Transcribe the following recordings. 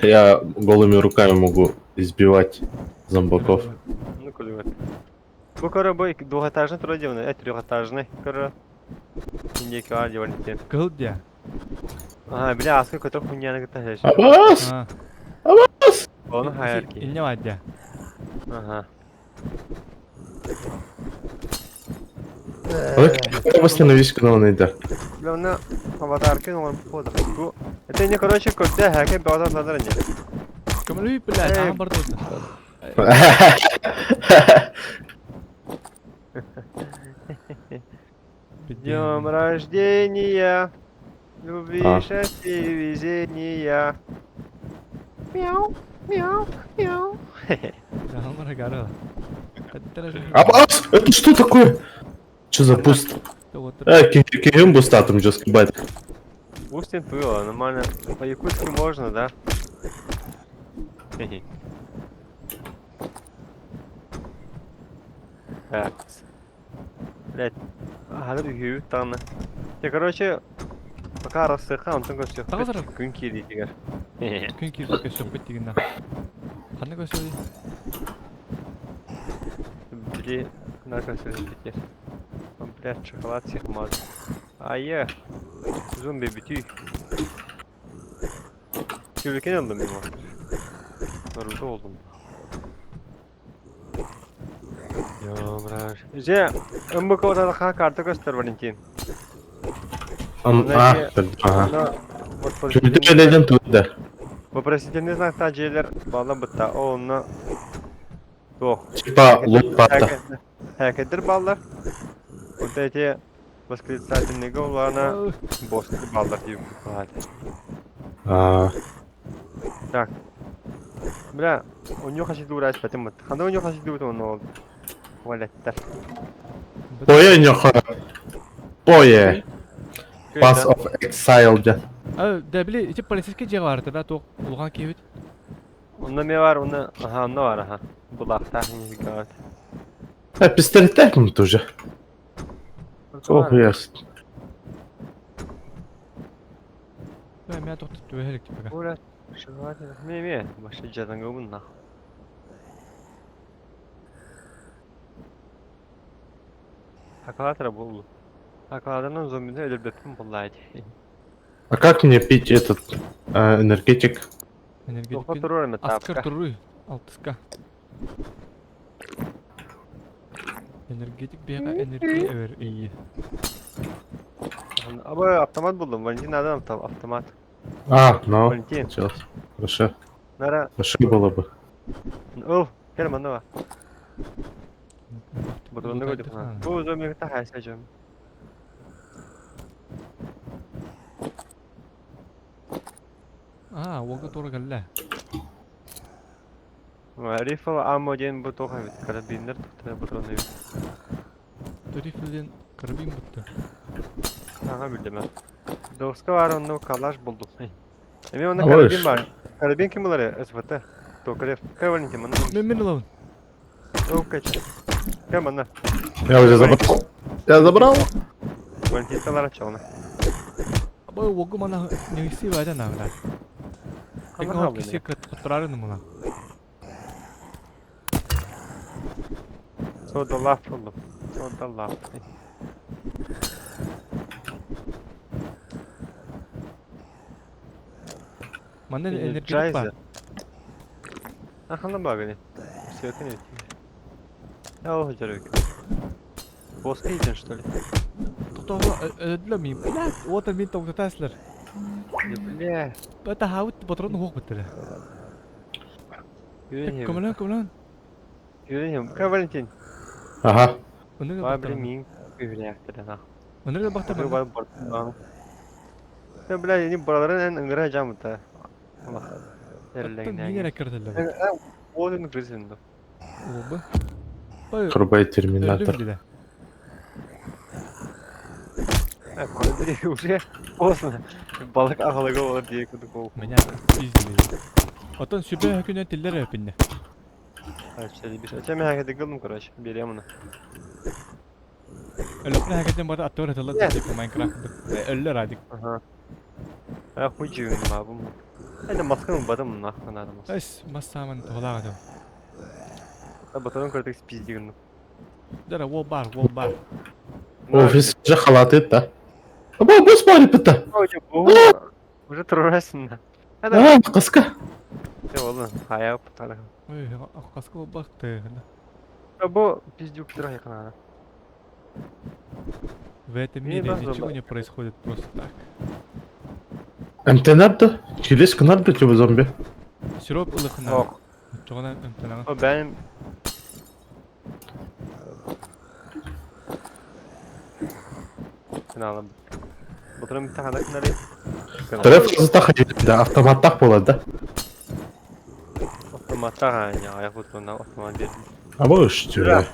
Я голыми руками могу избивать зомбаков. Ну, кулемет. Bu kara bu двухэтажный трудовый, трехэтажный. Кара. Индейка var Валентин. Кыл дя. Ага, бля, аскы көтөр хуйняны гыташ. Абас! А. Оны хайарки. Инне вадя. Ага. Восстановись каналында. Бля, оны аватарки он пода. Bu это не короче көтө хаке базар назар не. Кымлы бля, тагын бар дурды. Днем рождения, любви, счастья и везения. Мяу, мяу, мяу. Тагын бар гары. Абас! Это что такое? Что за буст? Кем бустатом just скибать? Устин было, нормально. По-якутски можно, да? Так. Блять. Ага, тут юю таны. Я, короче, пока рассыха, он только все. Тазыр. Күн кири дигер. Күн кирдикке сөкпет дегенде. Кандай көсөйди? Били, наркосырын дигер. Блять, шоколад сихмаз. Ая. Зомби битүй. Kübüken aldım ben var. Narulda oldum. Yomrar. Же, bu kadar daha kartı göster Valentin. Ага. Чуть эледен туда. Вопросительный знак таджелер бала бытта. Onu Yok. Типа лопата. Herkedir ballar. Burada ete восклицательный голлана босты балlar gibi hadi. Так. Бля, у него хочу дурать, потому что. Когда у него хочу дурать, он oldu. Валеттер. Boya нёха. Boya. Pass of Exile de. Дебли, içi полицейский жағы барды да, тоқ улған кебет. Onda ne var? Onda aha, onda var aha. Bulakta не гад. Пистолет мы тоже. Ох, ясно. Мен тоқтып түбе керек деп. Ура. Шывады. Ме, başka cadan gobunna. Акалатра булду. Акалатрның зомбиді өлірбеппін бұллайды. А как мне пить этот энергетик? Тоққа тұрur әмі Аскар тапқа. тұру, алтыска. Энергетик беға энергия әвер iyi. Абы автомат buldum. Valentin adam автомат. Ну, Валентин. сейчас. Хорошо. Нара. Хорошо было бы. Оу, gel bana var. Burada gördük ha. Bu zombi ta haysacım. Оғы торы кәлі. Rifle ammo diyen bu toqa bit. Karabinler tuttu bu torunu. Rifle'den karabin бұтты. Aha bildim ben. Doska var onda kalaş buldum. Emin onda Alış. karabin var. Karabin kim bunları? SVT. Tokarev. Kay Valentin bana. Мен лаун. Оу kaç. Gel bana. Я уже забрал. Я забрал. Valentin talar açalım. Абы оғы мана негісі бәді нағыда. Ekin hop kisi kıtırarını mı lan? Soda laf buldum. Soda laf. Manda energetik var. Aha bak beni. Sökün et. Ya o hoca rök. Boska yiyeceksin что ли? Tutuğu ödüle miyim? Блядь, вот он тоқ тәсілер. Бля. Бәті хауыт батырын хоқ біттірі. Güveneyim. Көмілен. Güveneyim. Kay Valentin. Ага. Var bir min güveneyim ha. Önüne baktım ben. Var borçlu. Ya bля, yeni buraların en ıngıracağım bu da. Allah. Baktım yine rekordlar. Odun krizinde. Oldu. Bay Крубай терминатор. öldüm bile. Ha, koyduk уже поздно. Balık ahalaga olur diye kuduk oldu. Меня пиздили. Atan süper hükümet diller öpünde. Açtı bir şey. Açamı hareket kıldım kardeş. Bileyim onu. Öyle hakikaten bana atıyor hatırladı Yeah. Minecraft. Öller adik. Aha. Ha hucuyum abi bu. Это масканың бадым нахуй надо. Эс, массаман толага да. Батон кырдык спиздигин. Дара ол бар. Офис же халаты да. Бос смотри пыта. Уже трурасың да. Кыска. Олы, хаяп тары. Ой, акаска ол бақты. Бу пиздюк тырай кана. В этом Не, мире да, ничего да. не происходит просто так. МТ надо? Через надо тебе зомби. Сироп ылыхына. Ок. Жоғана ымтанага. O benim... Kınalım. Buranın bir tane kınarı. Тариф фаза да, автоматтак болады да. Otomatta yani ayak oturduğundan otomat verdim. Ama işte. Yürü.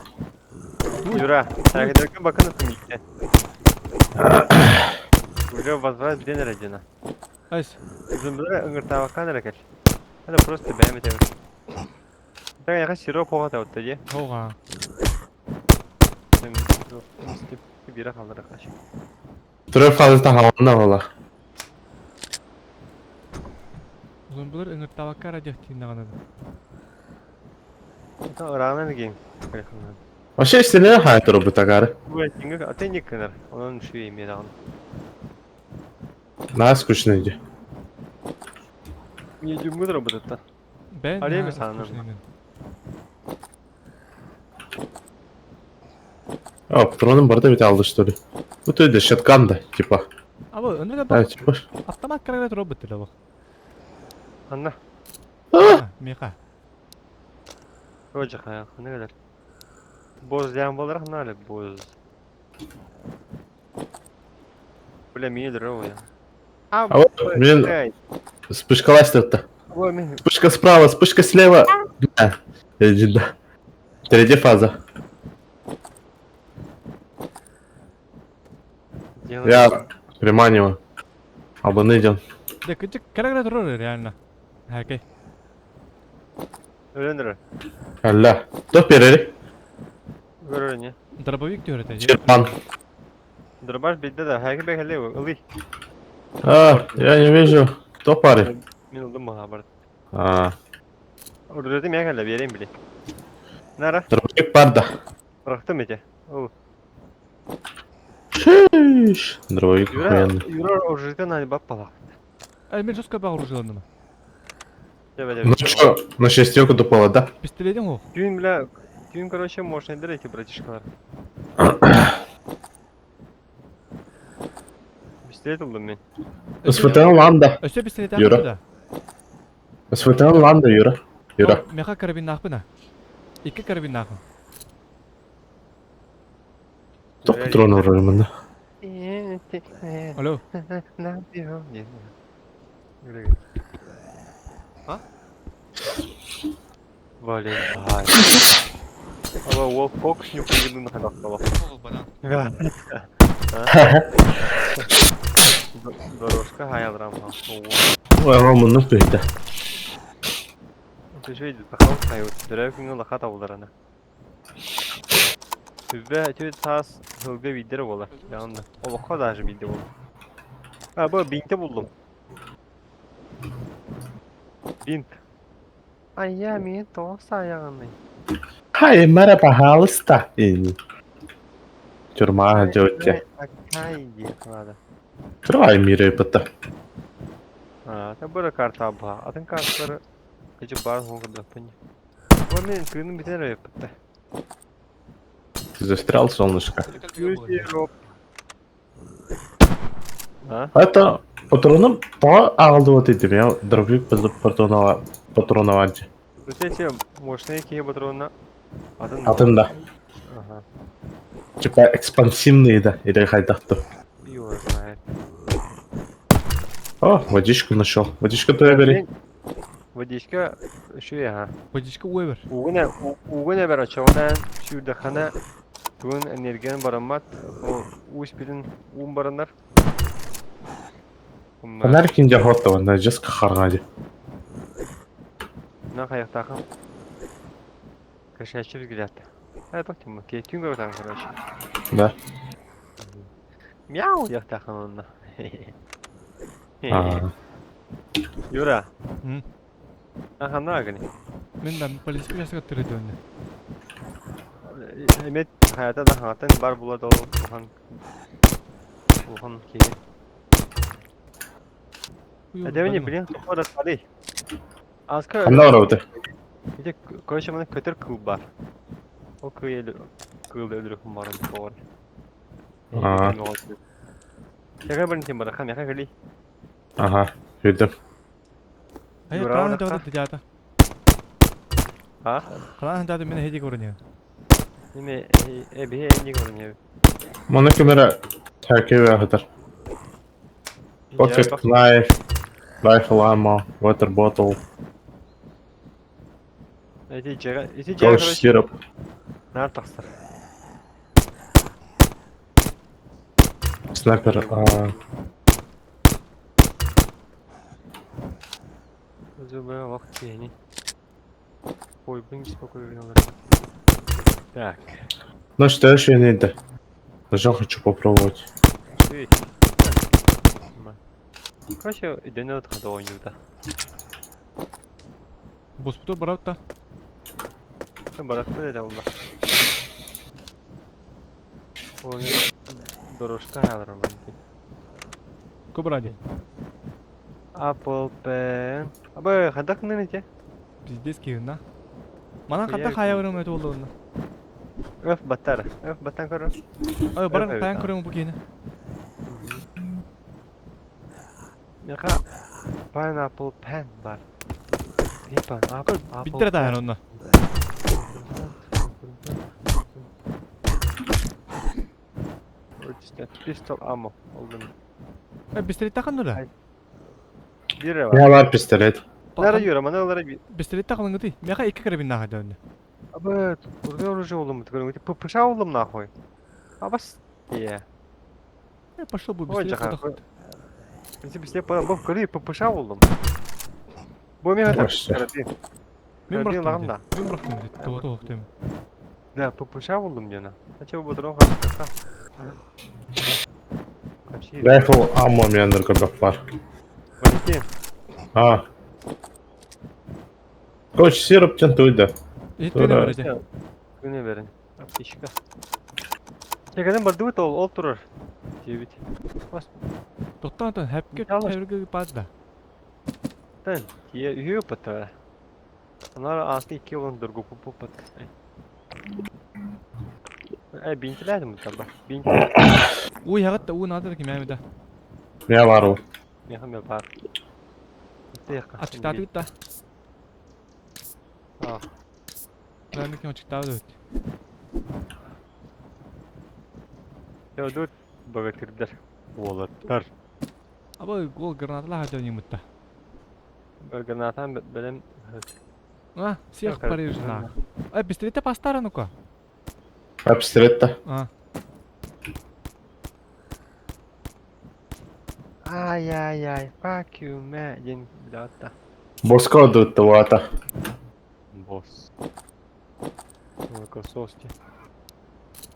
Yürü. Hareket ederken bakın nasıl gitti. Уже возврат день рождения. Айс, Zümrütlere ыңгыртаға bakan hareket. Hadi просто benim etelim. Ben yakın sirop hova da otta diye. оға. Ben bir bira kalır arkadaşım. Тариф фаза havanda valla. Uzun bulur ыңыртабакка радио тиндаганы. Hatta ırağına giyim. Вообще işte ne hayat robu takarı? Bu etkinlik atın yıkınır. Onun şu yemeği dağın. Daha скучно иди. Не дюмгудыр bu da. Ben Arayayım mı ha, sana? скучныймын. А, патроным бар да бит алды что ли? Ну то есть шоткан да, типа. А bu ынырга Да, бак типа. автомат карагат робот деле бак. Anla. Меха. Ocak ayağı ne kadar. Boz diyen olarak ne öyle boz. Böyle midir o ya. А вот, блин, вспышкалась тут-то. Bu mi? Вспышка справа, вспышка слева. Да. Иди, да. Третья фаза. Я приманиваю. Абаны идем. Да кычык карагат рор реально. Хакей. Öğrenir. Алла. Кто впереди? Öğrenir. Дробовик diyor это. Черпан. Durbaş bildi de herkes bekle o. Ilı. А, я не вижу. Кто парень? Min oldum mu haber? А, Orada dedim ya gel vereyim bile. Nara? дробовик парда. Bıraktım ete. O. Шиш. Дробовик охуенный. Yürü orada hani bak pala. Ай, мен жестко баг оружияландым. Ну чё, на шестерку тупого, да? Пистолетим ол. Gün bile gün короче можно эти братишкалар. Pistolet oldum ben. СВТ Ланда. Өсө пистолет Юра. акпы да. СВТ Ланда, Юра. Юра. Меха карабин акпы. Iki карабин акпы. Тоқ патрон вроде мында. Алло. Ne yapıyor? Ha? Валентайн. Ала Wolf Fox не приведу на ходах стало. Дорожка хаялрам. Ой, мында пейді. Ты же видишь, тахал хайот. Дөрәүкеңне лаха табылдыраны. Түбә төт тас хылга видер була. Янда. Ол лаха даже видер була. А бу бинте булдым. Бинт. Ай я мен тоса аяғаны. Хай, merhaba halista. Тюрьма, дётя. Ай, надо. Открывай мир и пыта. А, это была карта ба. А ты карта эти бар могут пони. Вот мен кыны битер yaptı. Ты застрял, солнышко. Europe. А? Это патроном по алды вот этим. Я дробовик патроновать. Вот эти мощные какие патроны. Алтында. Ага. Типа экспансивные, да, или хайдахты. Его знает. О, водичку нашел. Водичку твоя бери. Водичка şu ya. Водичка Уэвер. Угуна бер açığından şurada хана tuğun enerjiyen baranmat. O uspilin baranlar. Фонарь кинде хотта, ванда жест кахаргади. На каяктакы. Кошачий взгляд. А бak Тимур, кетин görsen короче. Да. Мяу яктакы онна. А. Юра. Hı. Ахана гыны. Мен да полицейский жасқа тіреді өні. Эмет хаята да хатын бар булады ол. Охан кие. Әдеміне білең тоқпада қалай. Аска Қандай қарауды? Иде көше менен көтөр кыл бар. Ол кыл өлүрөкүм бар тоғыр. Яга бірін тем бар, хам яка кали. Ага, көрдім. Hayır, Bravo, kalan Raka. hadi tijata. Ha? Kalan hadi mene hedi görünüyor. Неме бие энди көрүнөбү. Мұны кемері тәркеуі ақыдар. Pocket knife, rifle ammo, water bottle, Эти жага ghost syrup. нар тахсар. Снайпер. Зубы вакыт ени. Ой, блин, спокойно. Так. Ну что еще не надо? Даже хочу попробовать. Үй. Короче, идене отхода ойнуда. Боспуту баратта. Баракта да улла. Ой, дорожка аларым. Кобради. Apple Pen. Абы хадак нэнэте? Пиздец киюна. Мана Iya, ката хая өрөм өтө болду. Öf batar. Öf batan көрө. Ай баран Evet, таян abi. көрөм бу кийини. Яка Pineapple Pen бар. Пипан, Apple. Биттер таян онна. Pistol ammo oldu. Бистрит такан нура. Biri У var. меня бар пистолет. Nereye yürü ama ne olarak bir... Бистрит такан гыты. Меха 2 карабин нахады өнне. Abi burada оружие oğlum. Пыша oğlum нахуй. Абас. Iya. Пошел бы Ой, бистрит жаха. кудахат. Принципе, все по кори пыша oğlum. Bu mega tak. Вообще. Мен Карабин брахтым. лағында. Мен брахтым дит. Того того тем. Да, пыша oğlum diyor. Açı bu drone kaçta. Kaçıyor. Rifle ammo у меня на руках бар. Валентин. Ghost syrup тентуй да. Еттене Тура. береже. Güne verin. Aптечка. Çekelim bardı mı ol oturur. Cebit. Bas. Тоқтан хапке Жалаш. тавирге падда. Тен. Ye üyü patara. Onlar aslı 2 yılın durgu pupu pat. Bintilerdi mi tabi? Bintiler. Уй ягатта уу надыр ки мәмеда. У меня бар. Meham yapar. Ачык таады гытта. Ah. Мәмеке ачык таады өт. Ya dur. Bagatırlar. Oğlatlar. Аба гол гранатла хадын юмутта. Granatan benim. Всех Как париж на. Бистрите пастара ну-ка. А пистолет-то? Ай-яй-яй. Fuck you man. День блята. Боска дут вата. Босс. Косости.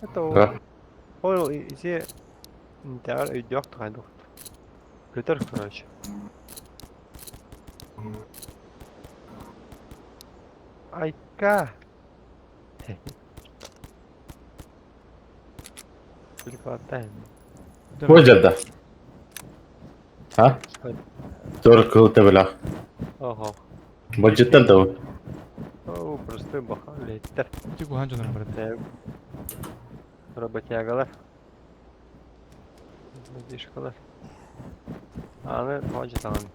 Это Да. Ол изе интер идёт хайдук. Көтөр короче. Айка. Прикладаем. Вожда. А? Только у тебя. Ого. Баджеттер да. О, простой баха леттер. Чик бухан жонор барады. Работягалар. Дишкалар. Аны хожа тагын.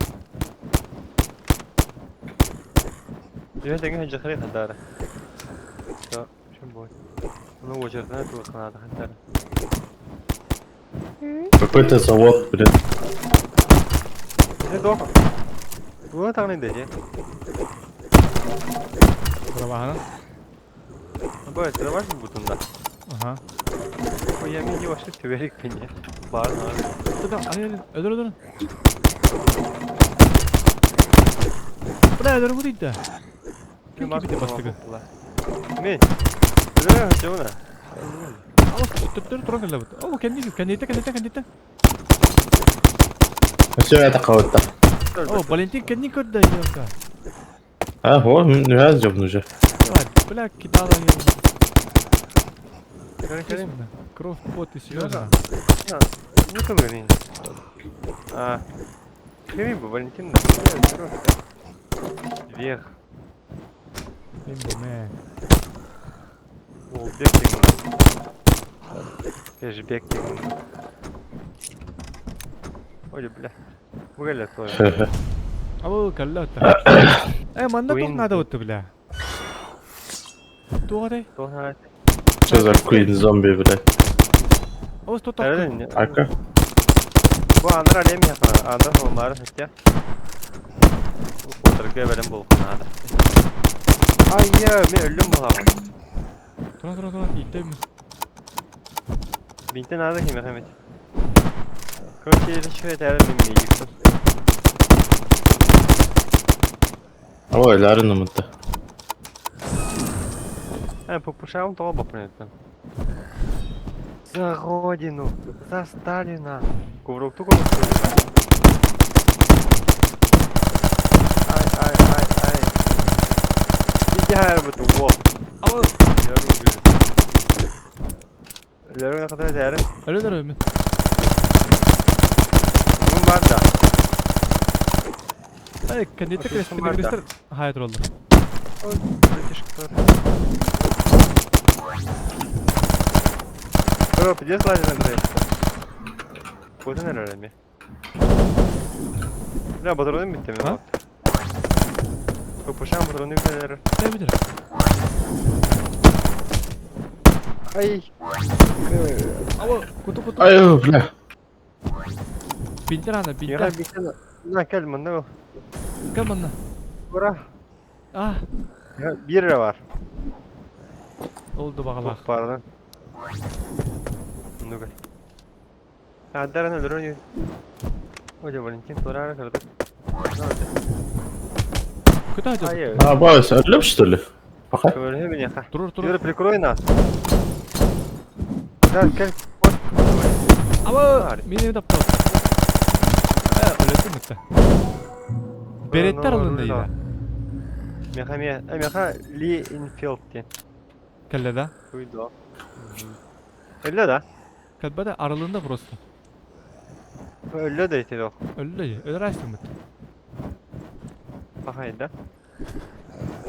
Деген хажахри хадара. Всё, шим бой. Ну, вожерна тут ханада хадара. Какой-то завод, блин. Ne dok? Buna tane diyece. Трабахана. Böyle sıra var mı butunda? Aha. O yemeği yavaşça severek beni. Bağırma abi. Dur hayır öldür öldür. Bırak öldür bu değil de. Kim gibi de bastık. Ne? Öyle mi hocam ona? Ama dur dur gel bu. Oo kendi kendite. Все это кого-то. О, Валентин кенни көрдө йока. Ha, o ne yazacağım уже. Бля, кидала я. Kerem. Кровь, пот и слезы. Ne kadar iyi. А. Кем bu Валентин? Вверх. Мен. Ол бек деген. Я же бек деген. Ой, бля. Выгля той. Ау, каллата. Манда Queen. тук надо вот бля. Тугадай. Sonra Что за Queen зомби, блядь? Ау, что öyle так? mi? Arka. Bu anlar alem yapar. Anlar onları hıtya. Bu fotoğrafı veren bu kanada. Ay ya, ben öldüm bu hava. Тура, иттем. Binti nerede ki Mehmet? Koç yeri şöyle terim binmeyi yıktım. Ama öyle arınımında. Попушаем того бапнета. За Родину, за Сталина. Куврок туго Ай. Иди bu во. Ау, Yarın kadar değerim. ölüler ömür. Bunun var da. Ай, кандидат Отлично, Марта. креслер. Hayır oldu. British кто? Роп, где слайдер нравится? Куда наверное? Да, патроны bitti mi? Ha? Bak. Попушаем патроны kadar. Ne bilir? Ay. Ау, kutu. Ay, bля. Bindir ana, bindir. Ya bir tane. Ne kelime ne o? Gel bana. Bura. Ah, Ya 1 lira var. oldu bakalım. Çok pardon. Ну-ка. А, Дарren öldürüyor. Hoca Valentin Torar'a kırdık. Куда идет? Hayır. А, Баус, ölüm что ли? Пока. Ковыряй меня. Durur. Юра, прикрой нас. Да, как... Ау, Var. beni de aptal. Ölesin bitti. Beretler alındı yine. Meha Lee Infield diye. Kelle de. Duydu o. Öyle de. Kalbe de aralığında burası. Öyle de iti o. Öyle ya. Öyle açtım bitti. Bakaydı.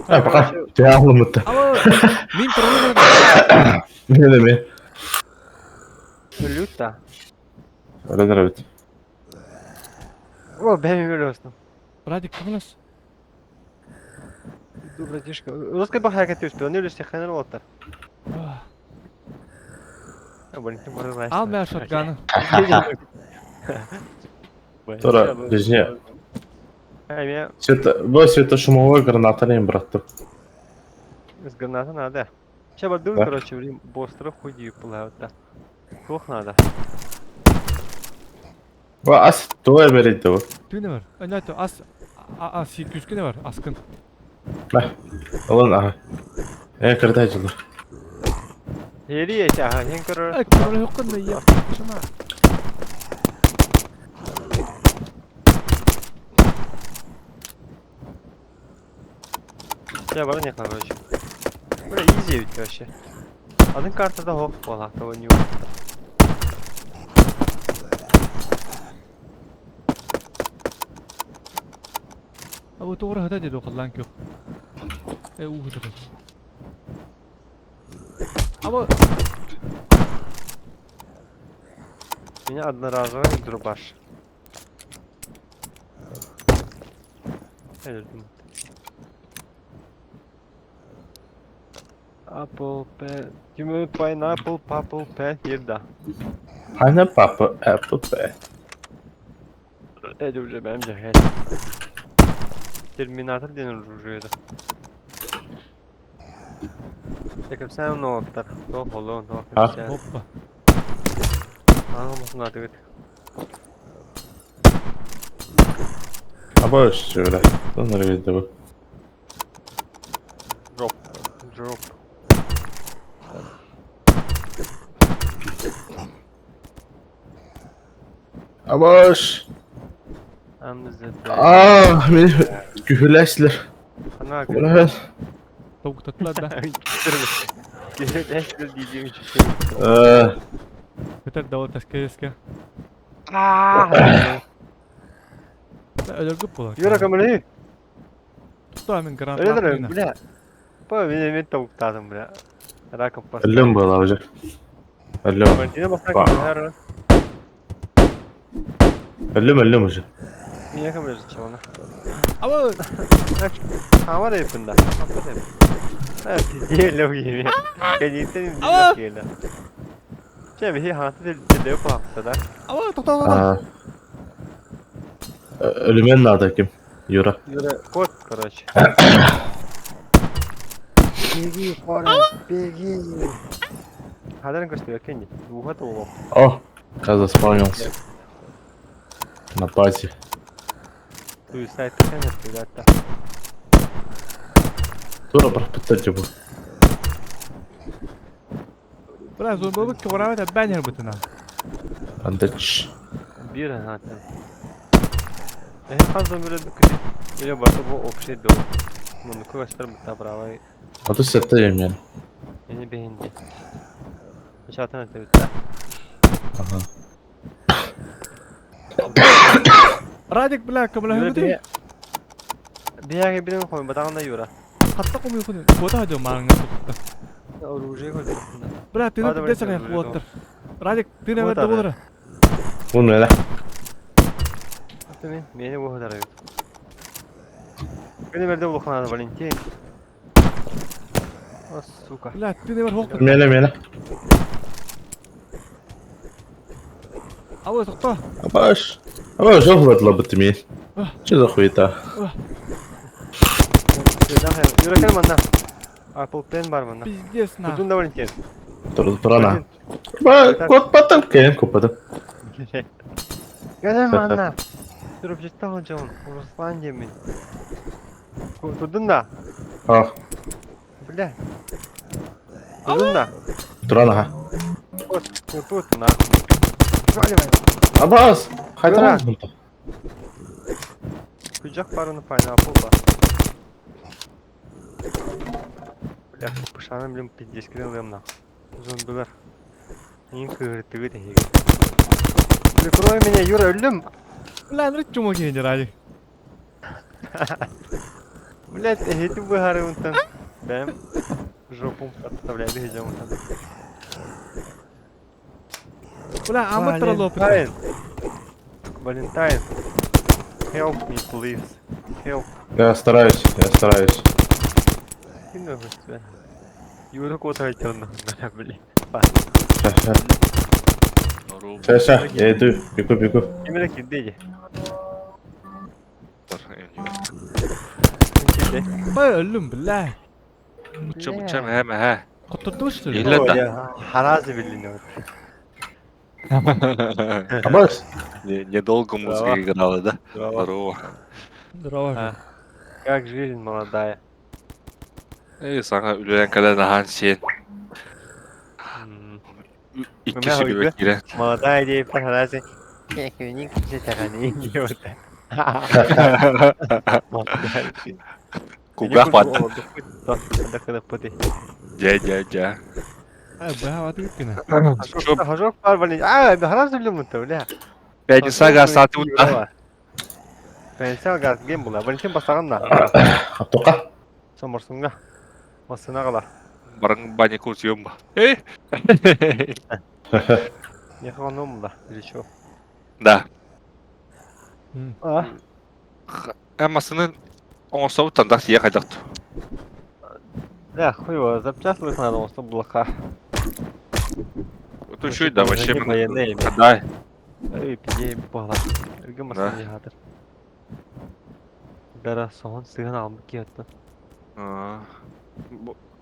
Ha, пока. Devamlı. Ау, min kralı ne? Ne demek? Ölüyor da. Öyledir evet. О, benim öyle olsun. Radik kımılas. Dur братишка. Русская бахая как ты успел, не улишься хэнер лотар. Valentin bana ulaştı. Al ben shotgun'ı. Sonra Резня. Я Светошумовой гранатарем, брат. с граната надо. Сейчас бордур, Да? короче, время бостров худи плавают, да. Плохо надо. As, doğru vereydi o. Tüy ne var? Ne to as 200 ne var? Askın. Bak. Ulan aha. Kırdaycılar. Yeri ya çaha, hen kırır. Ay kralı yok da ya. Şuna. Я барон короче. Бля, изи ведь вообще. Один карта того пола, того не. Ау doğru hadi dedi o kallan yok. Uğurdu. Ama Меня одноразовый дробаш. Öldüm. Apple pear. Kimi pineapple, purple pear here da. Hani papa, apple be. Это уже benim cahil. Terminator denen rujuydu. Tekrar sen ne oldu? Doğru oldu, doğru. Ha? hoppa. Anlamasın artık. Ama şöyle. Sonra vereydi bu. Drop. Aboş. Beni gühüleşler. Ana Ulan. Tavuk tatlılar da. Gühüleşler diyeceğim hiçbir şey yok. Yeter davul taskeyeske. Ölürgüp bular. Yürü kamerayı. Tuttu hemen grant Öyle rahatlığına. de bile. Bu benim tavuk tadım bile. Rakım pas. Öldüm bu hoca. Öldüm. Martine basak Bak. her an. Öldüm hoca. Niye kamerayı çabana? Ama Hava da yapında. Hava da yapında. Evet, diyelim gibi. Gerçekten Ama- diyelim. Şey bir hatı de yok haftada. ama tuttu. Ölümün nerede kim? Yura. Yürü kod короче. Беги, Форест, беги. Хадан костой окей. Уход его. О, каза спавнился. На базе. Суицид конечно, ребята. Тура пропитать bu. Bırak zorbalık kıvırama da ben yer bütüne. Андыч. Bir zaten. Fazla böyle bir kız. Öyle başta bu opsiyon dolu. Bunu koyarlar mı tabrağı? А то сетеем yani. Beni beğendi. Zaten öyle. Ага. Radik bırak kabul Yürü ediyor. bir yere birini koy. Badan da yürü. Hatta komuyor konu. Koda hadi marangı tuttu. Oraya koy. Bırak Hadi tine desene bakalım, kuattır. Radik tine Kuat ver abi. doğru. Bu ne lan? Tamam, beni bu kadar. Beni verdi bu kanalda Valentin. Ah, suka. Bırak tine ver hoktur. Mele. Ama tuttu. Абаш охват лабытымен. Че за хуета? Yürü gel bana. Apple Pen var bana. Пиздец на. Tutun da Valentin. Турана. Кот потом кем купаdım. Gel bana. Durup ciddi olacağım. Ruslan yemin. Tutun da. Ah, Bile. Tutun da. Турана ha. Tut na. Hadi be. Абас. Haydi Turan. Kucak barını pineapple da. Bile pışanım bilim piddeskini alıyorum da. Zombiler. Neyin kıvırtığı değil. Прикрой меня, Юра, ölüm. Lan rıççumu gelince Radik. Блять, эти выгоры вон там. Бэм. Жопу подставляй, бегем вон там. Ulan ama taralı opet. Валентайн. Help me, please. Help. Я стараюсь. Ты нахуй тебя. Юра куда летел нахуй, блин. Сейчас. Я иду. Бегу. Emre gitti. Bay ölüm billah. Uçam he. Kutturtmuştur. İyi lan. Harazi biliniyor. Абас. Недолго музыка играла, да? Здорово. Здорово. Здорово. Как жизнь молодая. Sana ülen kadar nahan sen. İkisi bir bekle. Молодая девушка Harazi. Кекюник жетаганы диyor. Кугах бат. Да поди. Ja. Ay bu hava değil ki ne? Хажок var блин. Harazi biliyor musun öyle? Ben saga saati utma. Ben sen gaz game bula. Valentin basağın da. Тоқа. Somursunga. Masına kala. Barang banyak kursium. Yakınım da. Решил. Да. Ah. Эмасынын оңособу тандак сия кайдакту. Да, хуй его. Запчастлых надо осы блока. Тушуй да вообще Военные. дай. Ey pide bağla. Örgü masajı hadır. Dara son sığın almak yattı.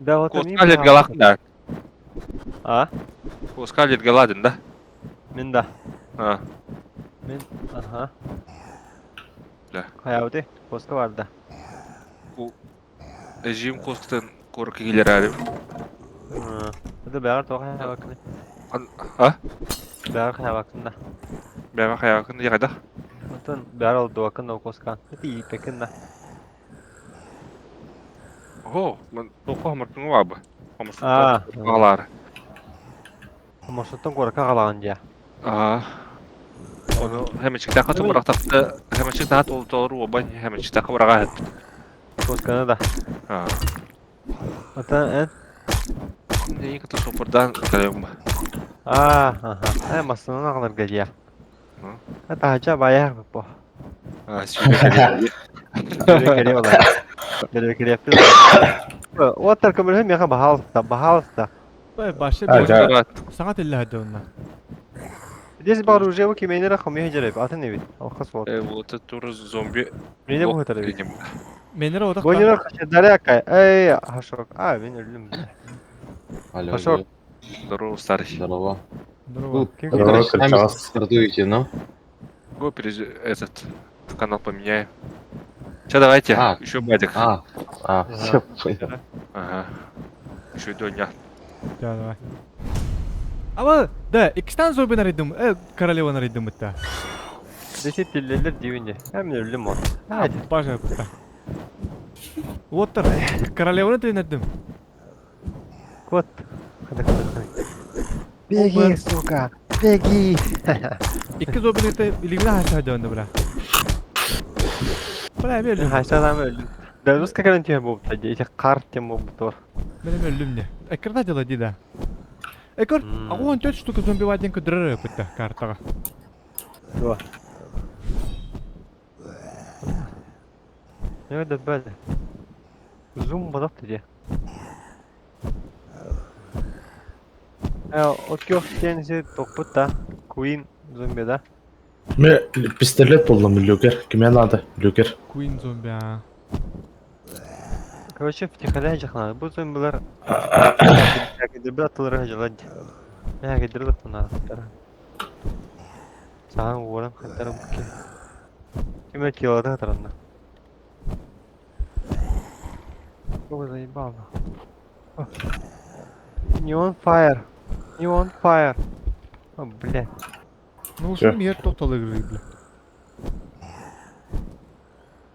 Davata mı? Коскалет галакын да. Ha? Коскалет галадын да. Min de. Ha. Min. Aha. Да. Hayavdi. Koska vardı. Эжим косктан корка келер алып. Hadi beyar toğa hayavakını. Ha? Beyar hayavakında. Бяга хаякын я кайда. Otun bir ara oldu vakın da koskan. Hadi iyi pekin de. Oho, man toku hamartın var bu. Hamartın Aa, bağlar. ama sotun korka kalanca. Aa. Onu hemen çıktı katı Değil mi? bıraktı. Hemen çıktı hat oldu doğru o ban hemen çıktı bıraktı. Koskanı da. Ha. Atan en. Neyi katı sopardan kalıyorum. Aha. Ay masasına kadar geliyor. Hı. Hatta hacı bayağı bu. Ha, şimdi geliyor. Böyle geliyor olan. Böyle geliyor yapıyor. O tarafı hem yaka bahal da. Böyle başka Ha, bir ja- oyunda sanat illa hadi onunla. Desi bar ruje bu kimene rakamı hecerep. Atın evi. Alkas var. Вот это тоже зомби. Ne bu kadar evi? Menere odak Bu ne kaçı dare yakay. Ey haşok. Abi ben öldüm. Алло, Пошёл. алло, Здорово, старый. здорово. Dur Тут Kim Здорово, короче, сами Кричалов. стартуете, ну? Го этот канал поменяем. Че, давайте. А. Еще бадик. Всё, понял. Ага. Еще дня. Ya da. Ama da iki tane zombi arıyordum. Karalevan arıyordum hatta. Desi tilleler divince. Hem de öldüm o. Hadi. Başka hatta. Water. Karalevan'ı denedim. Kod. Hadi. Begi suka. Begi. İki zombi de bilimine haşa döndü bura. Bura bir öldüm. Haşadan öldüm. Devuz kakaran tüye bu tadı. İşte kart tüye bu tor. Benim öldüm ne? Ekranda jala dida. Ekor, aku on touch tu zombi wajan ke drer putta karta. Dua. Ne de böyle. Zoom balık diye. От yok kendisi toput da. Queen zombi da. Me pistolet buldum Luger. Kime adı? Luger. Queen zombi ha. Короче, втихаря жахнады. Bu zombiler bir atılır hacılar. Ne gidiyor da buna. Sana uğram katarım ki. Kime kiladı hatırında. Çok заебало. Neon fire. Neon fire. О, блядь. Ну şu yer totalı gırıydı.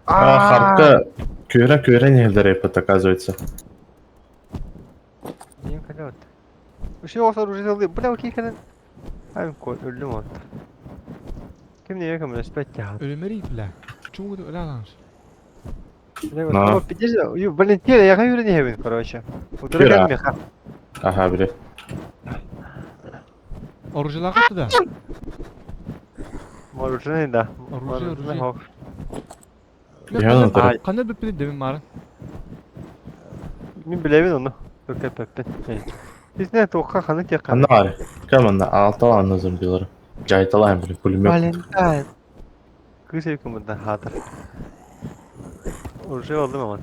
Харка köre нелер yapıt оказывается. Не колет. Вообще olsa oraya alıyor. Bля, okey kadar. Abi öldüm orada. Kim diyor ki müspet ya? Ölümeri bile. Çoğu da öyle almış. На. Блин, теле, я говорю, не хевин, короче. Кира. Меха. Aha bile. Orucular katı da. Вооруженный, да. Оружие. Хок. Я Ай. Kanı bir demin var. Мен білемін оны. Өкпе пеппен. Biz ne toka kanık yakan. Kanı var. Kamanda altı alan zombileri. Caytalayım bile pulum yok. Valentine. Kız evkimden hadır. Orucu oldum ama.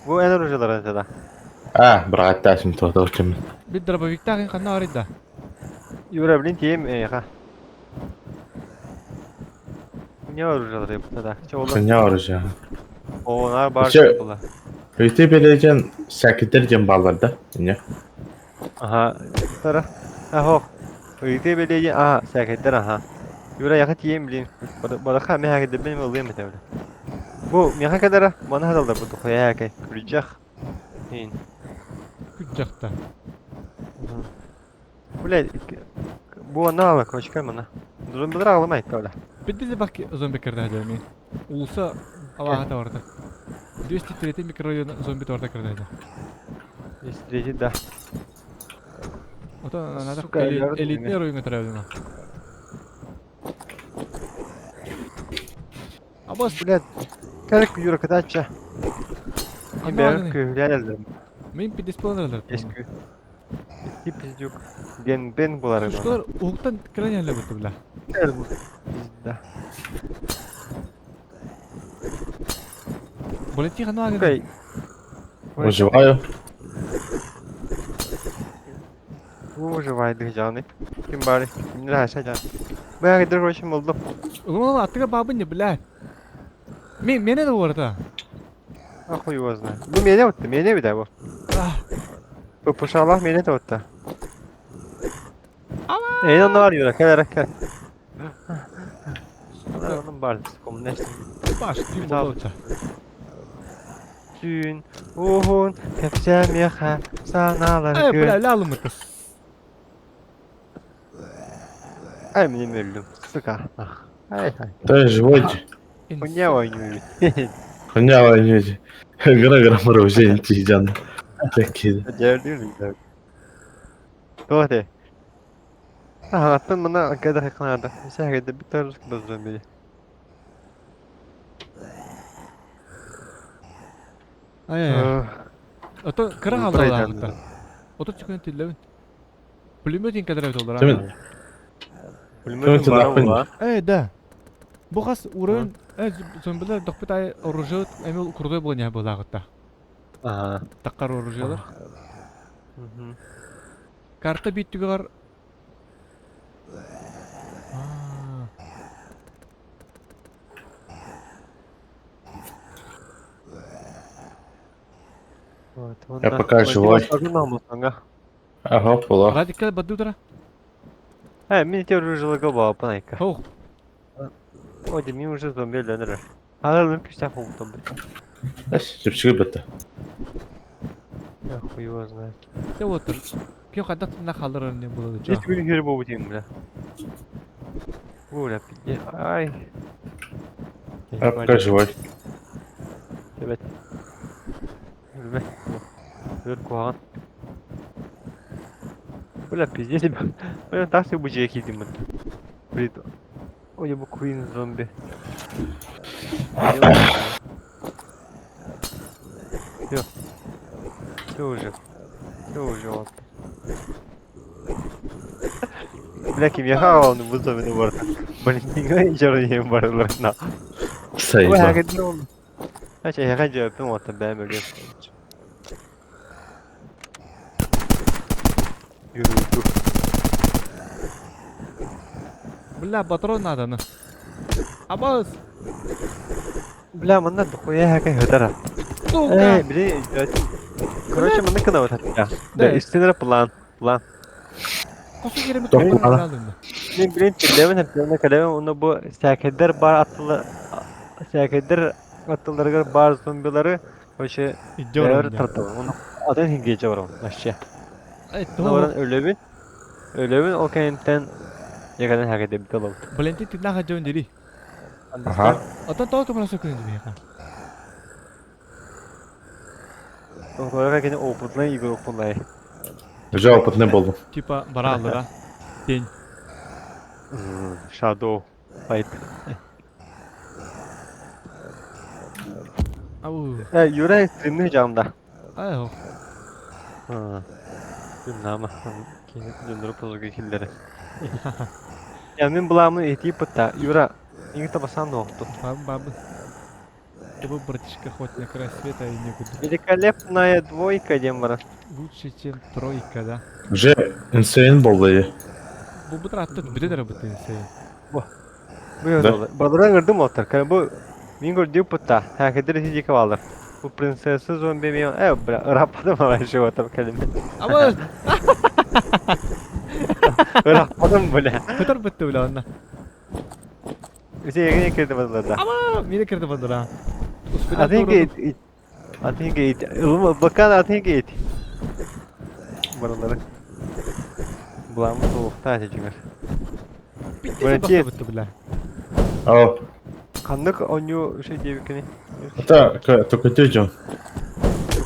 Bu en orucular önce de. Bırak şimdi tuhta kim. Bir darbavik takin kanı arıydı. Yürebilin diyeyim ya. Ne orucular yaptı da. Sen ne arıyorsun ya? Onlar bar Şey- yapılar. Öte belirgen sekretergen bağlarda. Ne? Aha. Tara. Aha. Öyle belediye. Aha. Sekreter aha. Yüre yakıt yiyeyim bileyim. Bana kahve herkese benim olayım mı tabii. Bu ne kadar bana hadalda bu dokuya herkese. Görecek. İn. Küçükte. Блядь, bu ne ala koşkan bana. Zombiler ağlamayın böyle. Bir de bak zombi kırdı hadi mi? Olsa Allah'a da orada. 203 mikrorayon zombi de orada kırdı hadi. İstirici de. O da nada Suka, yardım elitli edin. oyun götürebilir mi? Ama Блядь, как yürü kadar aça. Ama Ben hani- köylüler ellerim. benim bir displaner alır. Eski. Eski pizdük. Ben bularım. Suçlar oğuktan kıran yerle bitti bile. Gel bu. Bizde. Boleti kanı ağrıdı. Okey. Выживаю. Bu выживает canı. Kim bari? Kimler haşa can. Ben gider koşum oldum. Ulan attığa babın ne bile. Mene de orada. Ахуй его знает. Bu mene attı. Mene bir de bu. Ah. Bu puşallah mene de attı. Ama Onda var yürek, gel. Onun var, komünleştim. Baş düğüm Tamam. oldu. Dün, uhun, hepsem yaka, sanalar gül. Böyle alın mı kız? Eminim öldüm, sıka. Hay. Ты живой? Bu ne oynuyor? Хуйня воюете. Гра мара уже интеллигентно. Такие. Gördün mü? Doğru. Attın bana kadar yakınlarda. Şehirde bir tarz bozuyor beni. Ay. Ото кыра Ну, алды пройдем, алагыта. Ото чыккан тиллебин. Пулемет инкадер доллар. Değil Пулеметin Кем var ты mı lan? Да. Бу гас урын зомбилер докпитай оружие эмил курдой болгон булагыта. Aha. Таккар оружиелер. Hı. Карта биттигер. Я пока живой. Ага, пола. Радикал бадудара. Мен терроризмге bağlı panayka. Хох. O da min уже zombi döner. Alalım pişten komutan bir. Чепчик бітті. Ya хуй его знает. Те отыр. Ке кадат на халдырын не болады. Hiç gün heri bu diyeyim bile. Böyle bir ay. Я пока живой. Evet. Yürüme. Yürü koğan. Böyle pizdeyi ben. Ben daha çok bu cekiydim ben. Böyle. Oye bu queen zombi. Yok. Все уже вот. Бля, кем я хавал, не буду на борт. Блин, не жарые барларна. Sayı. Ой, hakikaten oldu. Her şey hakikaten yaptım o tabi ben böyle Yürü dur. Бля, патрон надо, ну. Абас. Бля, манда дохуя hakikaten hödara. Сука. Bile Короче, мында кына вот это. Да. Да, истинный план. Косу керемет Топ кайдан бала. алдым. Ben bileyim ki hep yanına kalem onu bu sekeder bar atlı sekeder atlıları bar zombileri o şey değer Идём. tartı. Onu adın hingece var onun aşağı. Эй, Onu oran то. ölevin o kentten yakadan hak edip dalalım. Блин, ты нахуй жон дери. Ага. Ото то кымрасы күнү мека. O kadar kendini openlayı iyi openlayı. Уже опытный болдым. Типа баралыра. День. Shadow fight. Ау. Yürek streamli camda. Ай, хох. Ha. Bilmem ama kendi döndürüp bozuk killeri. Ya ben bulamı etip pıtta. Yura. İngi tabasan da oldu. Бабы. Ты братишка хоть на край света и не буду. Великолепная двойка, Дембара. Лучше, чем тройка, да? Уже инсейн болду. Bu attık biri de rabıtı şey. Bu yolda. Balıran gördüm otur. Bu min gördüğü pıtta. Herkese de hiç yıkavalar. Bu prensesi zombi mi? Bra. Rapadım ama şu otur kelime. Ama Rapadım böyle. kadar bitti bile onunla. Bir şey yakın yakırdı balılarda. Ama mire kirdi bandıra. I think it. Bakan I think it. Balıları. Bulamı soğukta açıcılar. Bitti bitti bile. Ау. Kanlık onyu şey diye bir kini. Это только ты, Джон.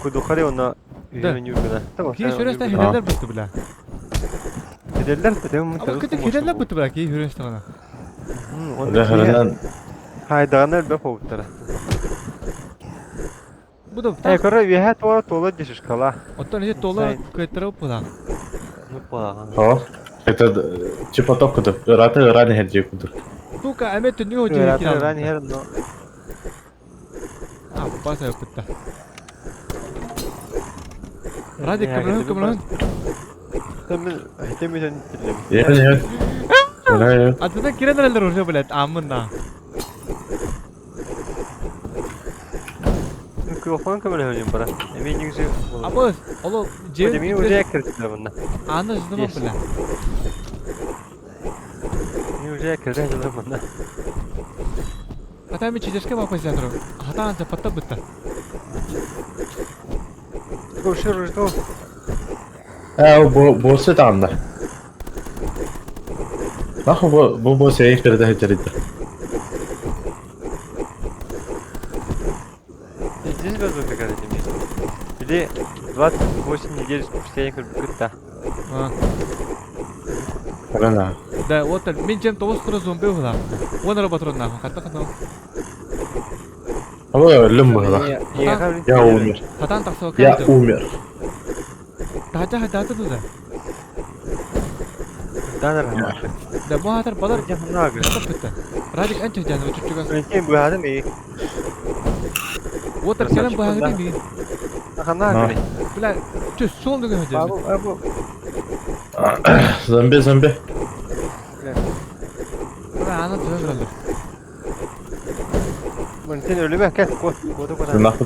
Kudukari ona yürünüyor bile. Tamam. Ki süreste hileler bitti bile. Giderler de demem. Ama kötü hileler bitti bile ki süreste bana. Лехарынан. Haydanlar be povutlara. Bu da Kara bir hat var tola düşüş kala. Otan ne dolar kayıtları bu da. Nupala. О. Это типа топ куду. Раты ранее хеджи куду. Тука emet ne hoca Öğretmen ki ran her no. Ah basa yok bitti. Radik kamran. Tabii hitemiden Я. Знаю. Adına kirenler hoca bile amına. Mikrofon kamera hocam para. Emin yüzü. Ama oğlum Cemil Cem hoca kırıklar bunda. anı zıma bile. Уже когда же нормально. Хатами чидешке бапайся тұру. Хатан жапатта бітті. Что? Bu anda. Bak bu şeyin kırdı heceridir. Здесь газон как раз имеет. Или 28 недель спустя я кыта. Rana. Да, вот мен жем 9 тұру зомби ұғыла. Онары батырын наху. Қатта қанау. Ama ölüm bu da. Ya umir. Хатан тақсы Ya өкілді. umir. Тажа хататы дұда. Да. Да, бұл хатар балар Я много. қатып бітті. Радик әнчік жаны өчіп Валентин бухадым и Отыр сенен бұл хатар дейін. хана. Бля, чөз сол дүген өтеді. Абу. Zombi. Бля, аны дүген тұралыр. Валентин ölü mü? Gel. Kodu.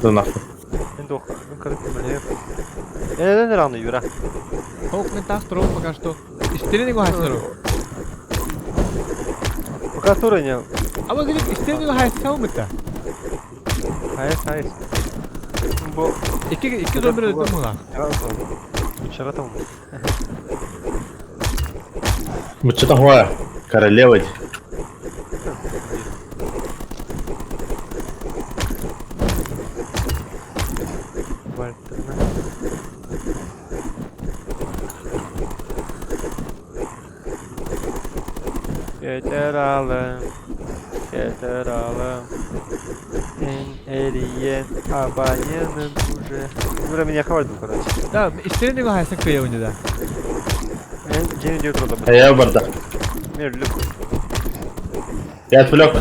Tırnaklı. Ben de oku. Ben karıp böyle. Neden anlıyor yura? Хоук мен тақ тұру пока что. Истерин го хайс тұру. Пока туры не. Ама гелик истерин го хайс сау мытта. Hayır. Bu Iki зомби өттім мұға. Шаратом. Мы что такое? Королева. Yeter alım. En eriyen abanyanın уже. Burada beni yakaladı bu kadar. Да, истерин го хайс кыя өнді да. Ben yeni diyor orada. Ya burada. Ben ölüm. Ya flok.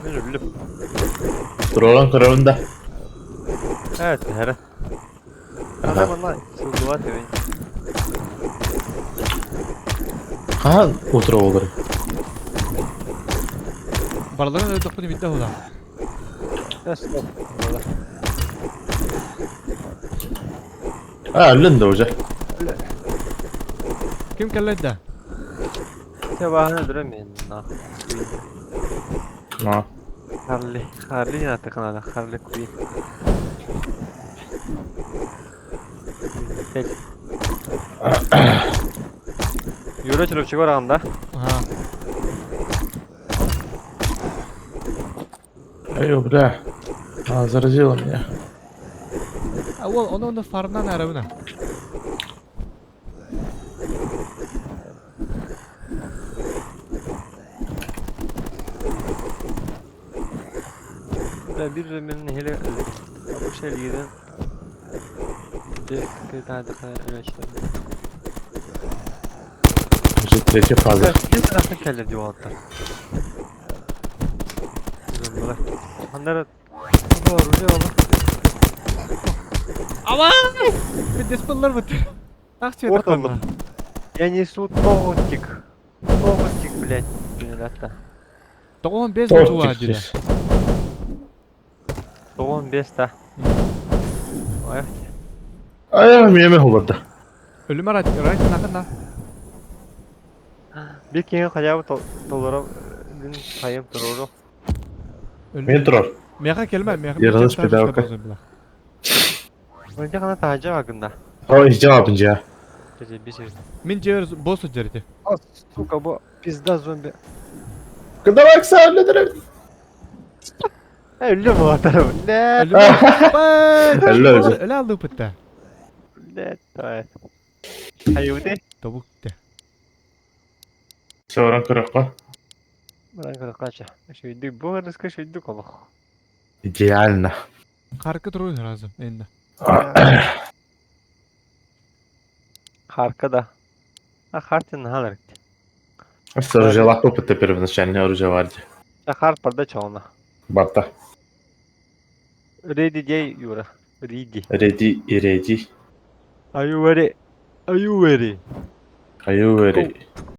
Ben ölüm. Trollun kırığında. Evet herhalde. Adam Allah sığdıvat diyor. Ha otur olur. Балаларын өйдік бұны бітті ұла. Nasıl? Ha öldün de hoca. Ким кәлләді да? Sabahını duramıyorum. Ha. Harley ne attı kanala? Harley Quinn. Peki. Euro çırpçı var anda. Ага. Ey bra. Заразила меня. А ол оны фармнан әрі бұна. Ben bir römenin hele bu şey liğden bir tane daha üreştim. Уже третья фаза. Bir taraftan keller diyor altta. Bunlar. Onlara doğru oğlum. Ама! Мен деспалар бұтты. Тақчы Вот өтіп он. қалма. Я несу тортик. Тортик, блядь. Блядь. Тоғын без бұтуа Тортик деді. здесь. 15 ta. Ayak. Ayağım yemek olurdu. Өлім райтын ақында. Bir kere kayabı dolara dün kayıp dururu. Men turur. Меға келмә, меға. Yalnız bir daha Önce kana tahaca hakkında. O cevabınca ya. Bir şey. Мен жер бос жерде. As, suka bu pizda zombi. Kıda baksa öldürürüm. Öyle mi o tarafı? Ne? Öyle öyle. Өлі алды бұтты. Ne? Evet. Hayır Тобук де. Sonra kırıkla. Buradan kadar kaça. Şöyle bu arada şöyle kolu. Идеально. Қарқы тұру разы, енді. Harkada. Ha hartın halar. Оружие опыта первоначальное оружие варди. Ya harpada çoğuna. Бата. Ready diye yura. Ready. Ready и ready. Are you ready? Are you ready? Are you ready?